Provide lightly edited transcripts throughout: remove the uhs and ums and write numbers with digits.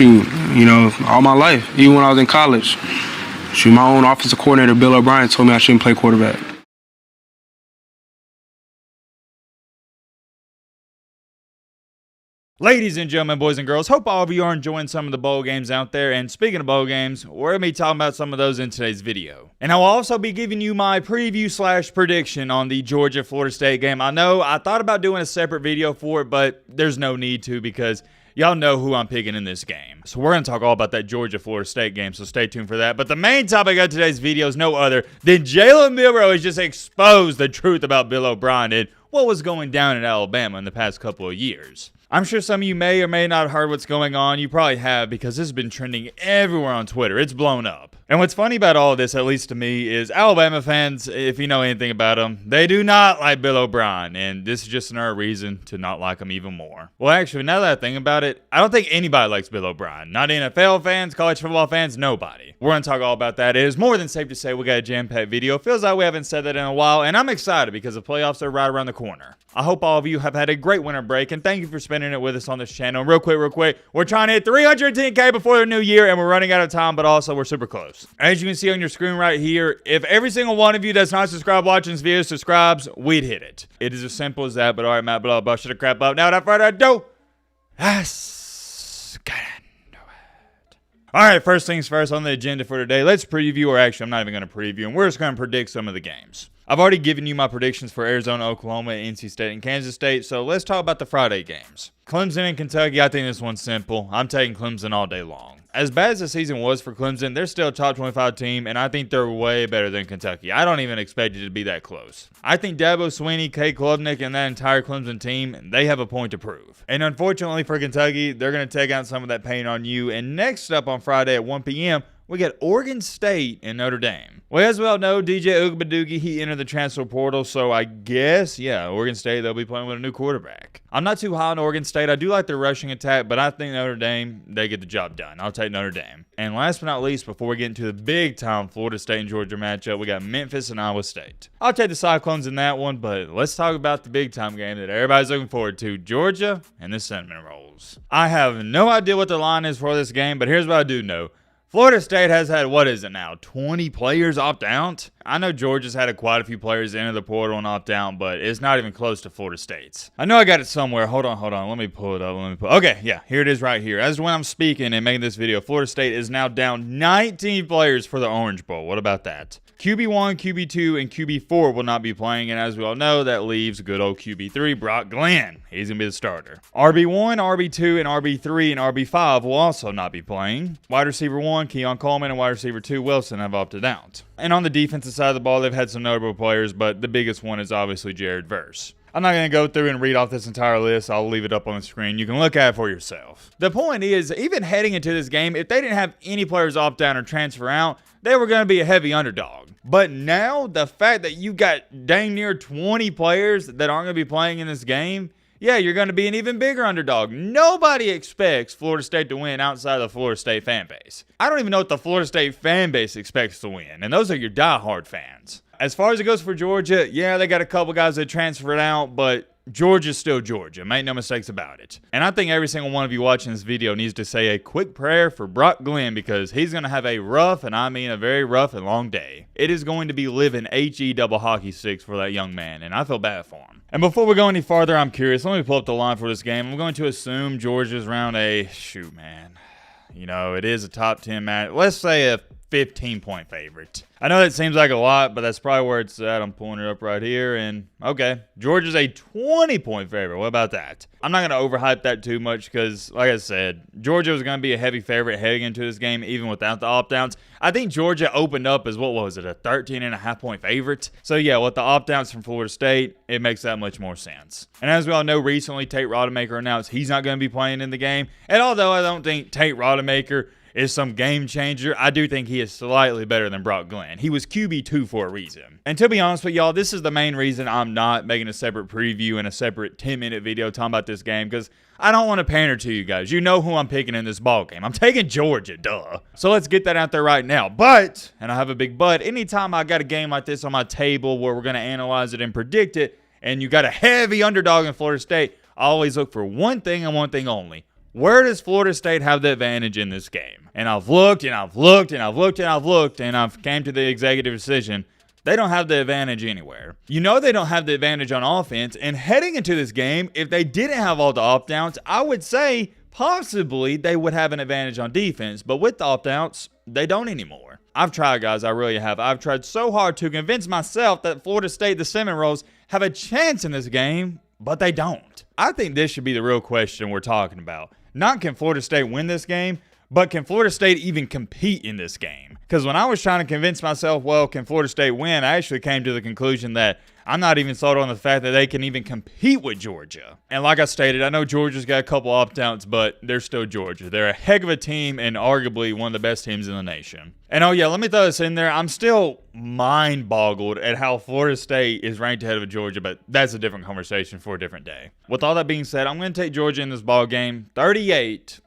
shoot, all my life, even when I was in college. Shoot, my own offensive coordinator, Bill O'Brien, told me I shouldn't play quarterback. Ladies and gentlemen, boys and girls, hope all of you are enjoying some of the bowl games out there. And speaking of bowl games, we're going to be talking about some of those in today's video. And I will also be giving you my preview / prediction on the Georgia-Florida State game. I know I thought about doing a separate video for it, but there's no need to because y'all know who I'm picking in this game. So we're going to talk all about that Georgia-Florida State game, so stay tuned for that. But the main topic of today's video is no other than Jalen Milroe has just exposed the truth about Bill O'Brien and what was going down in Alabama in the past couple of years. I'm sure some of you may or may not have heard what's going on. You probably have because this has been trending everywhere on Twitter. It's blown up. And what's funny about all of this, at least to me, is Alabama fans, if you know anything about them, they do not like Bill O'Brien. And this is just another reason to not like him even more. Well, actually, now that I think about it, I don't think anybody likes Bill O'Brien. Not NFL fans, college football fans, nobody. We're going to talk all about that. It is more than safe to say we got a jam-packed video. Feels like we haven't said that in a while. And I'm excited because the playoffs are right around the corner. I hope all of you have had a great winter break. And thank you for spending it with us on this channel. Real quick, we're trying to hit 310K before the new year. And we're running out of time, but also we're super close. As you can see on your screen right here, if every single one of you that's not subscribed watching this video subscribes, we'd hit it. It is as simple as that. But all right, Matt, blah, shut the crap up. Now, without further ado, let's get into it. All right, first things first on the agenda for today, let's preview, or actually, I'm not even going to preview, and we're just going to predict some of the games. I've already given you my predictions for Arizona, Oklahoma, NC State, and Kansas State, so let's talk about the Friday games. Clemson and Kentucky, I think this one's simple. I'm taking Clemson all day long. As bad as the season was for Clemson, they're still a top 25 team, and I think they're way better than Kentucky. I don't even expect it to be that close. I think Dabo Swinney, Kay Klubnik, and that entire Clemson team, they have a point to prove. And unfortunately for Kentucky, they're going to take out some of that pain on you. And next up on Friday at 1 p.m., we got Oregon State and Notre Dame. Well, as we all know, DJ Ugbadugi, he entered the transfer portal, so I guess, yeah, Oregon State, they'll be playing with a new quarterback. I'm not too high on Oregon State. I do like their rushing attack, but I think Notre Dame, they get the job done. I'll take Notre Dame. And last but not least, before we get into the big-time Florida State and Georgia matchup, we got Memphis and Iowa State. I'll take the Cyclones in that one, but let's talk about the big-time game that everybody's looking forward to, Georgia and the Cinnamon Rolls. I have no idea what the line is for this game, but here's what I do know. Florida State has had, what is it now, 20 players opt out? I know Georgia's had quite a few players enter the portal and opt out, but it's not even close to Florida State's. I know I got it somewhere. Hold on. Let me pull it up. Okay, yeah, here it is right here. As when I'm speaking and making this video, Florida State is now down 19 players for the Orange Bowl. What about that? QB1, QB2, and QB4 will not be playing, and as we all know, that leaves good old QB3, Brock Glenn. He's going to be the starter. RB1, RB2, and RB3 and RB5 will also not be playing. Wide receiver 1, Keon Coleman, and wide receiver 2, Wilson, have opted out. And on the defensive side of the ball, they've had some notable players, but the biggest one is obviously Jared Verse. I'm not going to go through and read off this entire list. I'll leave it up on the screen. You can look at it for yourself. The point is, even heading into this game, if they didn't have any players opt out or transfer out, they were going to be a heavy underdog. But now, the fact that you got dang near 20 players that aren't going to be playing in this game, yeah, you're going to be an even bigger underdog. Nobody expects Florida State to win outside of the Florida State fan base. I don't even know what the Florida State fan base expects to win, and those are your diehard fans. As far as it goes for Georgia, yeah, they got a couple guys that transferred out, but Georgia's still Georgia. Make no mistakes about it. And I think every single one of you watching this video needs to say a quick prayer for Brock Glenn because he's going to have a rough, and I mean a very rough and long day. It is going to be living HE double hockey sticks for that young man, and I feel bad for him. And before we go any farther, I'm curious. Let me pull up the line for this game. I'm going to assume Georgia's around a, shoot, man. You know, it is a top 10 match. Let's say a 15-point favorite. I know that seems like a lot, but that's probably where it's at. I'm pulling it up right here, and okay, Georgia's a 20-point favorite. What about that? I'm not going to overhype that too much because, like I said, Georgia was going to be a heavy favorite heading into this game, even without the opt-outs. I think Georgia opened up as, what was it, a 13.5-point favorite? So, yeah, with the opt-outs from Florida State, it makes that much more sense. And as we all know, recently, Tate Rodemaker announced he's not going to be playing in the game. And although I don't think Tate Rodemaker is some game changer, I do think he is slightly better than Brock Glenn. He was QB2 for a reason. And to be honest with y'all, this is the main reason I'm not making a separate preview and a separate 10-minute video talking about this game, because I don't want to pander to you guys. You know who I'm picking in this ball game. I'm taking Georgia, duh. So let's get that out there right now. But, and I have a big but, anytime I got a game like this on my table where we're going to analyze it and predict it, and you got a heavy underdog in Florida State, I always look for one thing and one thing only: Where does Florida State have the advantage in this game? And I've looked and I've looked and I've looked and I've looked and I've came to the executive decision. They don't have the advantage anywhere. You know they don't have the advantage on offense. And heading into this game, if they didn't have all the opt-outs, I would say possibly they would have an advantage on defense. But with the opt-outs, they don't anymore. I've tried, guys. I really have. I've tried so hard to convince myself that Florida State, the Seminoles, have a chance in this game, but they don't. I think this should be the real question we're talking about. Not can Florida State win this game, but can Florida State even compete in this game? Because when I was trying to convince myself, well, can Florida State win, I actually came to the conclusion that I'm not even sold on the fact that they can even compete with Georgia. And like I stated, I know Georgia's got a couple opt-outs, but they're still Georgia. They're a heck of a team and arguably one of the best teams in the nation. And oh yeah, let me throw this in there. I'm still mind-boggled at how Florida State is ranked ahead of Georgia, but that's a different conversation for a different day. With all that being said, I'm going to take Georgia in this ball game. 38.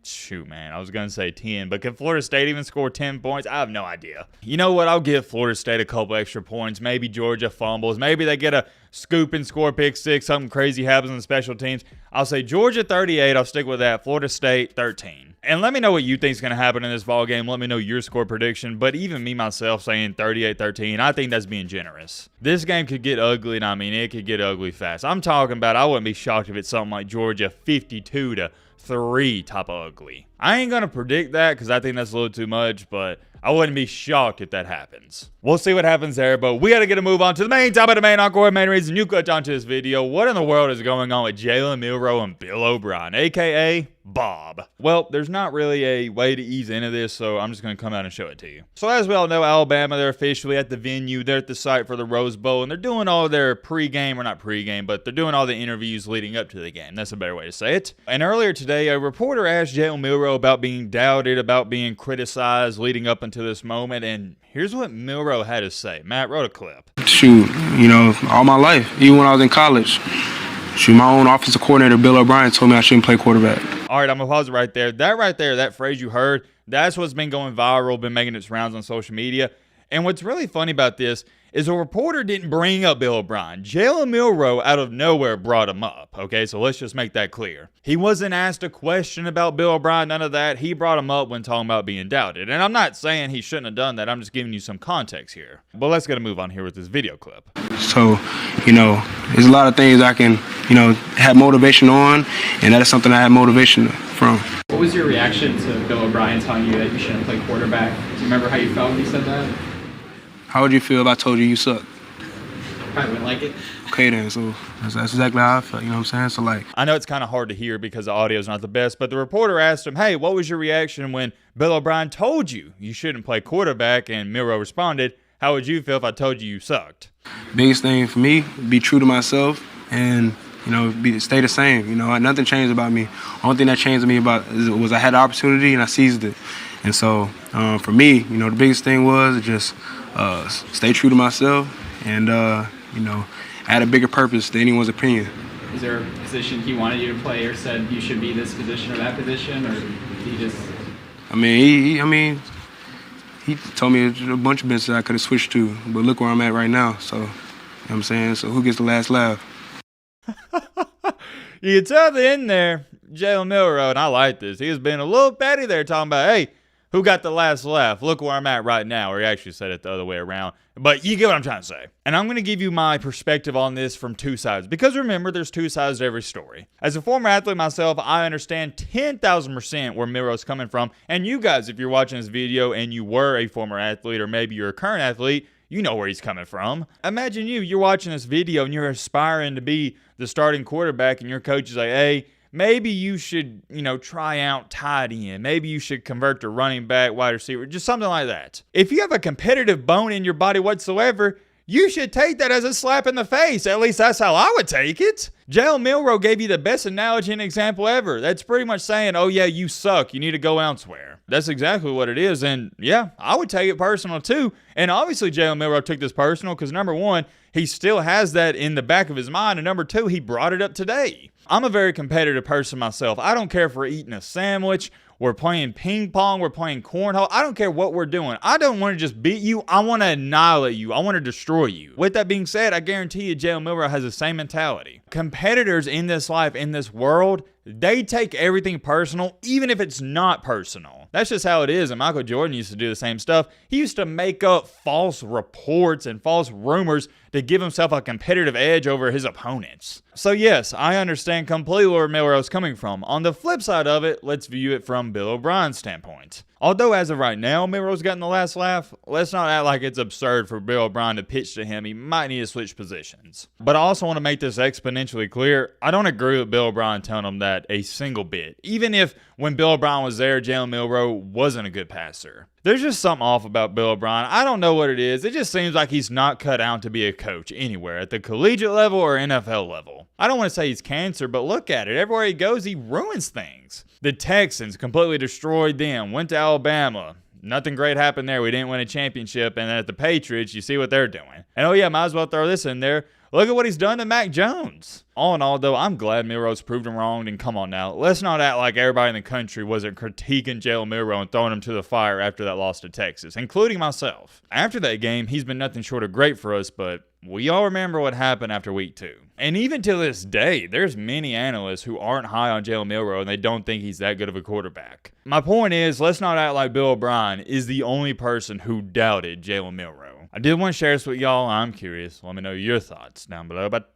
Shoot, man, I was going to say 10, but can Florida State even score 10 points? I have no idea. You know what? I'll give Florida State a couple extra points. Maybe Georgia fumbles. Maybe they get a scoop and score pick six. Something crazy happens in special teams. I'll say Georgia 38. I'll stick with that. Florida State 13. And let me know what you think is going to happen in this ball game. Let me know your score prediction. But even me, myself, saying 38-13, I think that's being generous. This game could get ugly, and I mean, it could get ugly fast. I'm talking about I wouldn't be shocked if it's something like Georgia 52-3 type of ugly. I ain't going to predict that because I think that's a little too much, but I wouldn't be shocked if that happens. We'll see what happens there, but we got to get a move on to the main topic, the main encore, main reason you clicked onto this video. What in the world is going on with Jalen Milroe and Bill O'Brien, a.k.a. Bob? Well, there's not really a way to ease into this, so I'm just going to come out and show it to you. So as we all know, Alabama, they're officially at the venue. They're at the site for the Rose Bowl, and they're doing all their pregame, or not pregame, but they're doing all the interviews leading up to the game. That's a better way to say it. And earlier today, a reporter asked Jalen Milroe about being doubted, about being criticized leading up until this moment, and here's what Milroe had to say. Matt wrote a clip. Shoot, you know, all my life, even when I was in college, shoot, my own offensive coordinator, Bill O'Brien, told me I shouldn't play quarterback. All right, I'm going to pause it right there. That phrase you heard, that's what's been going viral, been making its rounds on social media. And what's really funny about this is a reporter didn't bring up Bill O'Brien. Jalen Milroe out of nowhere brought him up, okay? So let's just make that clear. He wasn't asked a question about Bill O'Brien, none of that. He brought him up when talking about being doubted. And I'm not saying he shouldn't have done that. I'm just giving you some context here. But let's get a move on here with this video clip. So, you know, there's a lot of things I can, you know, have motivation on, and that is something I have motivation from. What was your reaction to Bill O'Brien telling you that you shouldn't play quarterback? Do you remember how you felt when he said that? How would you feel if I told you you suck? Probably wouldn't like it. Okay then, so that's exactly how I felt, you know what I'm saying? So like, I know it's kind of hard to hear because the audio is not the best, but the reporter asked him, hey, what was your reaction when Bill O'Brien told you you shouldn't play quarterback? And Milroe responded, how would you feel if I told you you sucked? Biggest thing for me, be true to myself and, you know, stay the same. You know, nothing changed about me. Only thing that changed me was I had the opportunity and I seized it. And so for me, you know, the biggest thing was just stay true to myself and, you know, add a bigger purpose to anyone's opinion. Is there a position he wanted you to play or said you should be this position or that position, or he just... I mean, he told me a bunch of business I could have switched to, but look where I'm at right now. So, you know what I'm saying? So who gets the last laugh? You can tell the end there, Jalen Milroe, and I like this. He was being a little petty there, talking about, hey, who got the last laugh? Look where I'm at right now. Or he actually said it the other way around. But you get what I'm trying to say. And I'm going to give you my perspective on this from two sides. Because remember, there's two sides to every story. As a former athlete myself, I understand 10,000% where Milroe's coming from. And you guys, if you're watching this video and you were a former athlete or maybe you're a current athlete, you know where he's coming from. Imagine you're watching this video and you're aspiring to be the starting quarterback and your coach is like, hey, maybe you should, you know, try out tight end. Maybe you should convert to running back, wide receiver, just something like that. If you have a competitive bone in your body whatsoever, you should take that as a slap in the face. At least that's how I would take it. Jalen Milroe gave you the best analogy and example ever. That's pretty much saying, oh yeah, you suck. You need to go elsewhere. That's exactly what it is. And yeah, I would take it personal too. And obviously Jalen Milroe took this personal because number one, he still has that in the back of his mind. And number two, he brought it up today. I'm a very competitive person myself. I don't care if we're eating a sandwich We're playing ping pong. We're playing cornhole. I don't care what we're doing. I don't want to just beat you. I want to annihilate you. I want to destroy you. With that being said, I guarantee you Jalen Milroe has the same mentality. Competitors in this life, in this world, they take everything personal, even if it's not personal. That's just how it is. And Michael Jordan used to do the same stuff. He used to make up false reports and false rumors to give himself a competitive edge over his opponents. So yes, I understand completely where Milroe's coming from. On the flip side of it, let's view it from Bill O'Brien's standpoint. Although as of right now, Milroe's gotten the last laugh, let's not act like it's absurd for Bill O'Brien to pitch to him. He might need to switch positions. But I also want to make this exponentially clear. I don't agree with Bill O'Brien telling him that a single bit. Even if when Bill O'Brien was there, Jalen Milroe wasn't a good passer. There's just something off about Bill O'Brien. I don't know what it is. It just seems like he's not cut out to be a coach anywhere, at the collegiate level or NFL level. I don't want to say he's cancer, but look at it. Everywhere he goes, he ruins things. The Texans completely destroyed them, went to Alabama. Nothing great happened there. We didn't win a championship. And then at the Patriots, you see what they're doing. And oh yeah, might as well throw this in there. Look at what he's done to Mac Jones. All in all, though, I'm glad Milroe's proved him wrong. And come on now, let's not act like everybody in the country wasn't critiquing Jalen Milroe and throwing him to the fire after that loss to Texas, including myself. After that game, he's been nothing short of great for us, but we all remember what happened after week 2. And even to this day, there's many analysts who aren't high on Jalen Milroe and they don't think he's that good of a quarterback. My point is, let's not act like Bill O'Brien is the only person who doubted Jalen Milroe. I did want to share this with y'all. I'm curious. Let me know your thoughts down below. But